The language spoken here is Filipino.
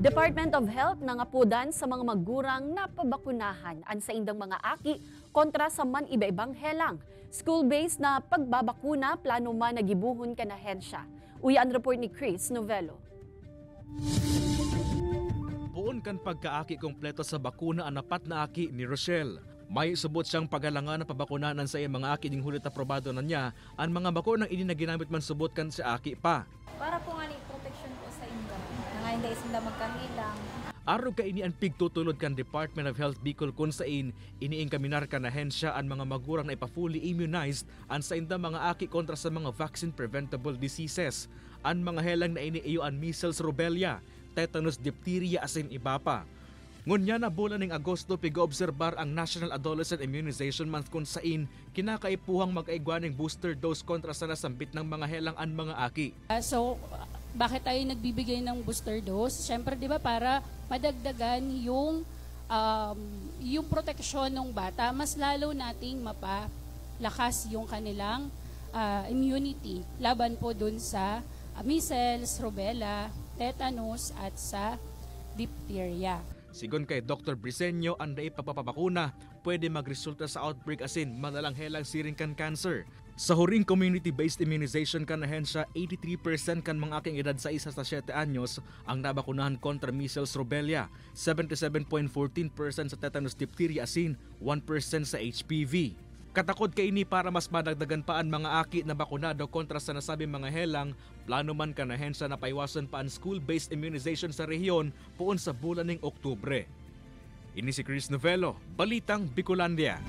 Department of Health nangapudan sa mga magurang na pabakunahan ang sa indang mga aki kontra sa man iba-ibang helang. School-based na pagbabakuna plano man nagibuhon ka na hensya. Uyan report ni Chris Novello. Buon kan pagkaaki kompleto sa bakuna ang apat na aki ni Rochelle. May subot siyang pagalangan na pabakunanan sa iyang mga aki ding hulit aprobado na niya ang mga bakunang ini na ginamit man subot kan sa aki pa. Para po nga ni protection po sa inyo, nga hindi isang magkahilang. Araw ka ini ang pigtutulod kan Department of Health Bicol kung sain iniing kaminar ka na hensya ang mga magurang na ipa-fully immunized ang sa inda mga aki kontra sa mga vaccine preventable diseases. Ang mga helang na ini iyo ang measles, rubella, tetanus, diphtheria asin iba pa. Ngunya na bulan ng Agosto piga-obserbar ang National Adolescent Immunization Month kung sain kinakaipuhang mag-aigwaning booster dose kontra sa nasambit ng mga helang ang mga aki. So, bakit tayo nagbibigay ng booster dose? Siyempre, di ba, para madagdagan yung proteksyon ng bata, mas lalo nating mapalakas yung kanilang immunity laban po dun sa measles, rubella, tetanus at sa diphtheria. Sigon kay Dr. Briseño, ang naipapapabakuna pwede magresulta sa outbreak asin malalang helang siring kan cancer. Sa huring community-based immunization kan na hensya, 83% kan mga aking edad sa 1 sa 7 anyos ang nabakunahan kontra measles, rubella, 77.14% sa tetanus, diphtheria asin 1% sa HPV. Katakod kay ini para mas madagdagan pa ang mga aki na bakunado kontra sa nasabing mga helang, plano man ka na hensya na paiwasan pa ang school-based immunization sa rehiyon puon sa bulan ng Oktubre. Ini si Chris Novello, Balitang Bicolandia.